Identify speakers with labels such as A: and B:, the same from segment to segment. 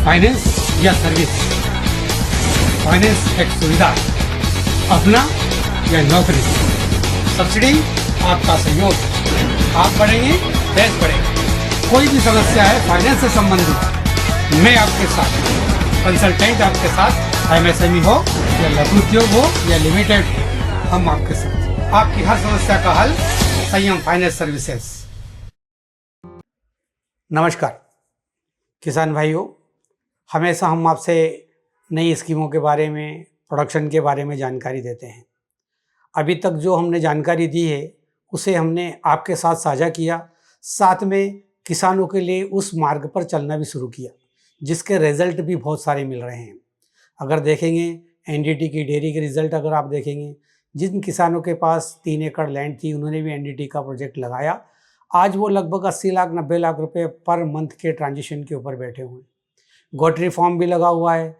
A: Finance या service. Finance एक सुविधा है, अपना या नौकरी। सब्सिडी आपका सहयोग, आप बढ़ेंगे देश बढ़ेगा। कोई भी समस्या है फाइनेंस से संबंधित, मैं आपके साथ, कंसल्टेंट आपके साथ, एमएसएमई हो या लघु उद्योग हो या लिमिटेड, हम आपके साथ। आपकी हर समस्या का हल संयम फाइनेंस सर्विसेज। नमस्कार किसान भाइयों, हमेशा हम आपसे नई स्कीमों के बारे में, प्रोडक्शन के बारे में जानकारी देते हैं। अभी तक जो हमने जानकारी दी है उसे हमने आपके साथ साझा किया, साथ में किसानों के लिए उस मार्ग पर चलना भी शुरू किया, जिसके रिजल्ट भी बहुत सारे मिल रहे हैं। अगर देखेंगे एनडीटी की डेयरी के रिजल्ट, अगर आप देखेंगे, जिन किसानों के पास 3 एकड़ लैंड थी उन्होंने भी एनडीटी का प्रोजेक्ट लगाया। आज वो लगभग 80 लाख 90 लाख रुपए पर मंथ के ट्रांजिशन के ऊपर बैठे हुए हैं। गोट्री फार्म भी लगा हुआ है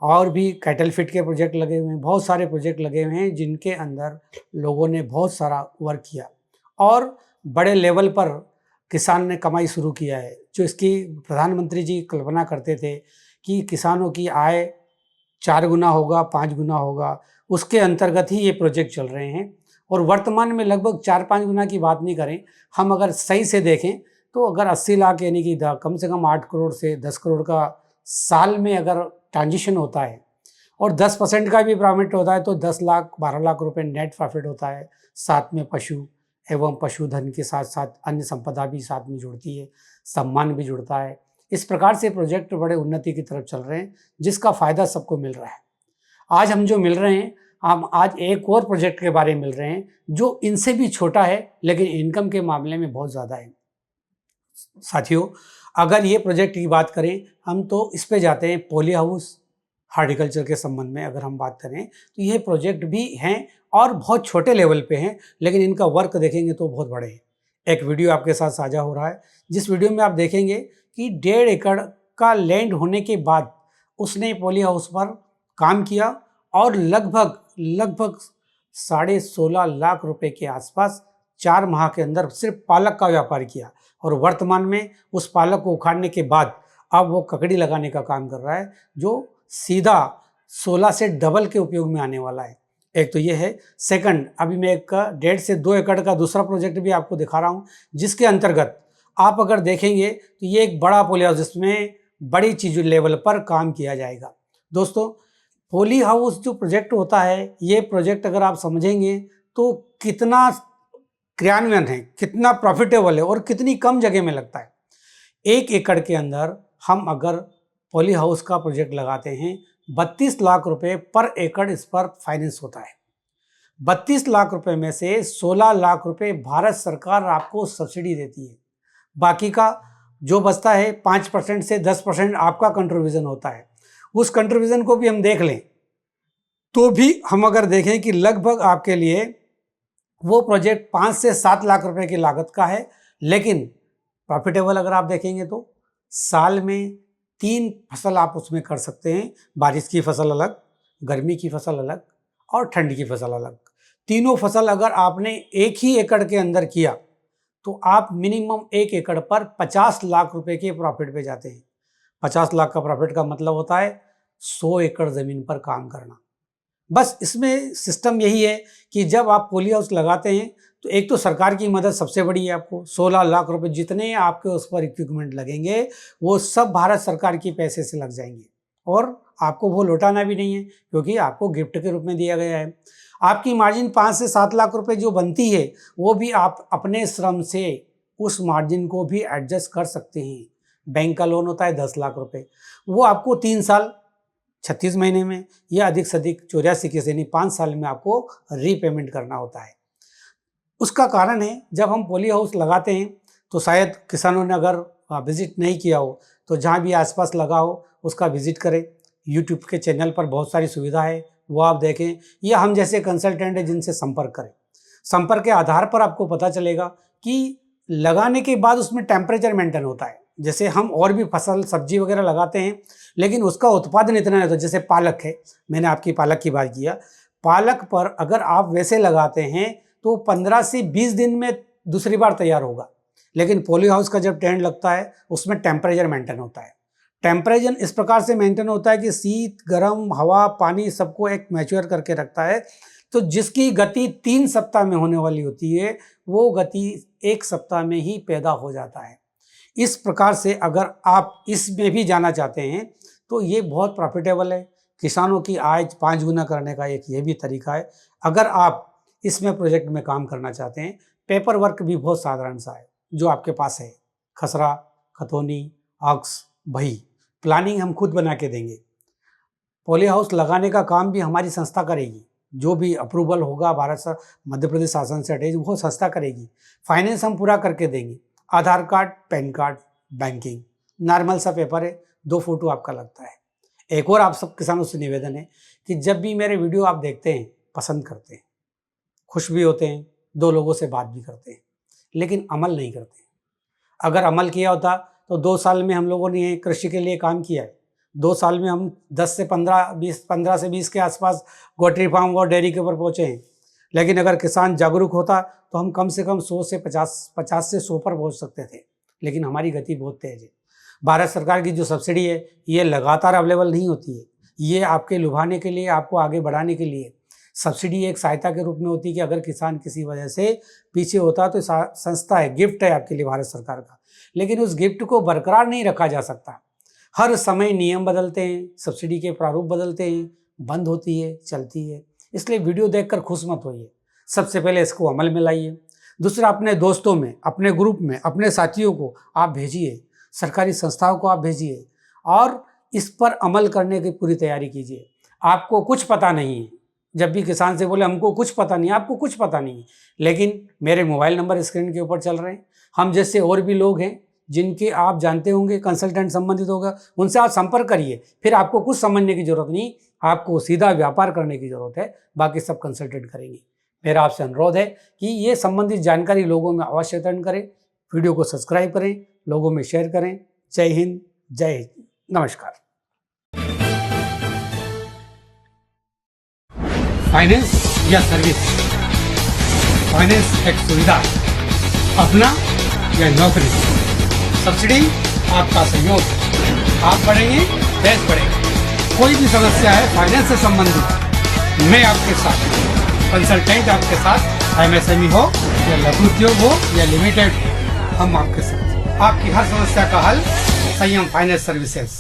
A: और भी कैटल फिट के प्रोजेक्ट लगे हुए हैं। बहुत सारे प्रोजेक्ट लगे हुए हैं जिनके अंदर लोगों ने बहुत सारा वर्क किया और बड़े लेवल पर किसान ने कमाई शुरू किया है। जो इसकी प्रधानमंत्री जी कल्पना करते थे कि किसानों की आय 4 गुना होगा, 5 गुना होगा, उसके अंतर्गत ही ये प्रोजेक्ट चल रहे हैं। और वर्तमान में लगभग 4-5 गुना की बात नहीं करें, हम अगर सही से देखें तो अगर 80 लाख यानी कि कम से कम 8 करोड़ से 10 करोड़ का साल में अगर ट्रांजिशन होता है और 10% का भी प्रॉफिट होता है तो 10 लाख 12 लाख रुपए नेट प्रॉफिट होता है। साथ में पशु एवं पशुधन के साथ साथ अन्य संपदा भी साथ में जुड़ती है, सम्मान भी जुड़ता है। इस प्रकार से प्रोजेक्ट बड़े उन्नति की तरफ चल रहे हैं, जिसका फ़ायदा सबको मिल रहा है। आज हम जो मिल रहे हैं, हम आज एक और प्रोजेक्ट के बारे में मिल रहे हैं जो इनसे भी छोटा है लेकिन इनकम के मामले में बहुत ज़्यादा है। साथियों, अगर ये प्रोजेक्ट की बात करें हम तो इस पे जाते हैं पॉली हाउस हॉर्टिकल्चर के संबंध में। अगर हम बात करें तो ये प्रोजेक्ट भी हैं और बहुत छोटे लेवल पे हैं, लेकिन इनका वर्क देखेंगे तो बहुत बड़े हैं। एक वीडियो आपके साथ साझा हो रहा है, जिस वीडियो में आप देखेंगे कि 1.5 एकड़ का लैंड होने के बाद उसने पॉली हाउस पर काम किया और लगभग 16.5 लाख रुपए के आसपास 4 माह के अंदर सिर्फ पालक का व्यापार किया। और वर्तमान में उस पालक को उखाड़ने के बाद अब वो ककड़ी लगाने का काम कर रहा है, जो सीधा 16 से डबल के उपयोग में आने वाला है। एक तो ये है। सेकंड, अभी मैं एक 1.5 से 2 एकड़ का दूसरा प्रोजेक्ट भी आपको दिखा रहा हूँ, जिसके अंतर्गत आप अगर देखेंगे तो ये एक बड़ा पॉली हाउस, जिसमें बड़ी चीज़ लेवल पर काम किया जाएगा। दोस्तों, पॉली हाउस जो प्रोजेक्ट होता है, ये प्रोजेक्ट अगर आप समझेंगे तो कितना क्रियान्वयन है, कितना प्रॉफिटेबल है और कितनी कम जगह में लगता है। 1 एकड़ के अंदर हम अगर पॉली हाउस का प्रोजेक्ट लगाते हैं, 32 लाख रुपए पर एकड़ इस पर फाइनेंस होता है। 32 लाख रुपए में से 16 लाख रुपए भारत सरकार आपको सब्सिडी देती है। बाकी का जो बचता है 5% से 10% आपका कंट्रीब्यूशन होता है। उस कंट्रीब्यूशन को भी हम देख लें तो भी हम अगर देखें कि लगभग आपके लिए वो प्रोजेक्ट 5 से 7 लाख रुपए की लागत का है, लेकिन प्रॉफिटेबल अगर आप देखेंगे तो साल में 3 फसल आप उसमें कर सकते हैं। बारिश की फसल अलग, गर्मी की फसल अलग और ठंड की फसल अलग। तीनों फसल अगर आपने एक ही एकड़ के अंदर किया तो आप मिनिमम 1 एकड़ पर 50 लाख रुपए के प्रॉफिट पे जाते हैं। 50 लाख का प्रॉफिट का मतलब होता है 100 एकड़ ज़मीन पर काम करना। बस इसमें सिस्टम यही है कि जब आप पॉली हाउस लगाते हैं तो एक तो सरकार की मदद सबसे बड़ी है। आपको 16 लाख रुपए जितने आपके उस पर इक्विपमेंट लगेंगे वो सब भारत सरकार की पैसे से लग जाएंगे और आपको वो लौटाना भी नहीं है, क्योंकि आपको गिफ्ट के रूप में दिया गया है। आपकी मार्जिन 5 से 7 लाख रुपए जो बनती है वो भी आप अपने श्रम से उस मार्जिन को भी एडजस्ट कर सकते हैं। बैंक का लोन होता है 10 लाख रुपए, वो आपको 3 साल 36 महीने में या अधिक से अधिक 84 के यानी 5 साल में आपको रीपेमेंट करना होता है। उसका कारण है, जब हम पॉली हाउस लगाते हैं तो शायद किसानों ने अगर विजिट नहीं किया हो तो जहाँ भी आसपास लगा हो उसका विजिट करें। यूट्यूब के चैनल पर बहुत सारी सुविधा है, वो आप देखें, या हम जैसे कंसल्टेंट हैं जिनसे संपर्क करें। संपर्क के आधार पर आपको पता चलेगा कि लगाने के बाद उसमें टेम्परेचर मेंटेन होता है। जैसे हम और भी फसल सब्जी वगैरह लगाते हैं, लेकिन उसका उत्पादन इतना नहीं होता। जैसे पालक है, मैंने आपकी पालक की बात किया। पालक पर अगर आप वैसे लगाते हैं तो 15 से 20 दिन में दूसरी बार तैयार होगा, लेकिन पॉली हाउस का जब टेंट लगता है उसमें टेम्परेचर मेंटेन होता है। टेम्परेचर इस प्रकार से मेंटेन होता है कि शीत, गर्म, हवा, पानी सबको एक मैच्योर करके रखता है। तो जिसकी गति 3 सप्ताह में होने वाली होती है, वो गति 1 सप्ताह में ही पैदा हो जाता है। इस प्रकार से अगर आप इसमें भी जाना चाहते हैं तो ये बहुत प्रॉफिटेबल है। किसानों की आय 5 गुना करने का एक ये भी तरीका है। अगर आप इसमें प्रोजेक्ट में काम करना चाहते हैं, पेपर वर्क भी बहुत साधारण सा है जो आपके पास है। खसरा, खतौनी, ऑक्स, बही, प्लानिंग हम खुद बना के देंगे। पॉली हाउस लगाने का काम भी हमारी संस्था करेगी। जो भी अप्रूवल होगा भारत मध्य प्रदेश शासन से अटैच, वो संस्था करेगी। फाइनेंस हम पूरा करके देंगे। Aadhaar card, PAN card, banking, normal सा पेपर है, 2 फोटो आपका लगता है। एक और आप सब किसानों से निवेदन है कि जब भी मेरे वीडियो आप देखते हैं, पसंद करते हैं, खुश भी होते हैं, 2 लोगों से बात भी करते हैं, लेकिन अमल नहीं करते। अगर अमल किया होता तो 2 साल में हम लोगों ने कृषि के लिए काम किया है। 2 साल में हम 10 से 15 से 20 के आसपास पोल्ट्री फार्म और डेयरी के ऊपर पहुँचे हैं। लेकिन अगर किसान जागरूक होता तो हम कम से कम 100 से 50 से 100 पर पहुँच सकते थे। लेकिन हमारी गति बहुत तेज़ है। भारत सरकार की जो सब्सिडी है, ये लगातार अवेलेबल नहीं होती है। ये आपके लुभाने के लिए, आपको आगे बढ़ाने के लिए सब्सिडी एक सहायता के रूप में होती है कि अगर किसान किसी वजह से पीछे होता तो संस्था है, गिफ्ट है आपके लिए भारत सरकार का। लेकिन उस गिफ्ट को बरकरार नहीं रखा जा सकता। हर समय नियम बदलते हैं, सब्सिडी के प्रारूप बदलते हैं, बंद होती है, चलती है। इसलिए वीडियो देखकर खुश मत होइए। सबसे पहले इसको अमल में लाइए। दूसरा, अपने दोस्तों में, अपने ग्रुप में, अपने साथियों को आप भेजिए, सरकारी संस्थाओं को आप भेजिए और इस पर अमल करने की पूरी तैयारी कीजिए। आपको कुछ पता नहीं है। जब भी किसान से बोले हमको कुछ पता नहीं, आपको कुछ पता नहीं है, लेकिन मेरे मोबाइल नंबर स्क्रीन के ऊपर चल रहे हैं। हम जैसे और भी लोग हैं जिनके आप जानते होंगे, कंसल्टेंट संबंधित होगा, उनसे आप संपर्क करिए। फिर आपको कुछ समझने की जरूरत नहीं, आपको सीधा व्यापार करने की जरूरत है। बाकी सब कंसल्टेंट करेंगे। मेरा आपसे अनुरोध है कि ये संबंधित जानकारी लोगों में अवश्य वितरण करें, वीडियो को सब्सक्राइब करें, लोगों में शेयर करें। जय हिंद, जय हिंद, नमस्कार। फाइनेंस या सर्विस, फाइनेंस एक सुविधा, अपना या नौकरी, सब्सिडी आपका सहयोग। आप बढ़ेंगे, देश बढ़ेगा। कोई भी समस्या है फाइनेंस से संबंधित, मैं आपके साथ, कंसल्टेंट आपके साथ, एमएसएमई हो या लघु उद्योग हो या लिमिटेड हो, हम आपके साथ। आपकी हर समस्या का हल संयम फाइनेंस सर्विसेज।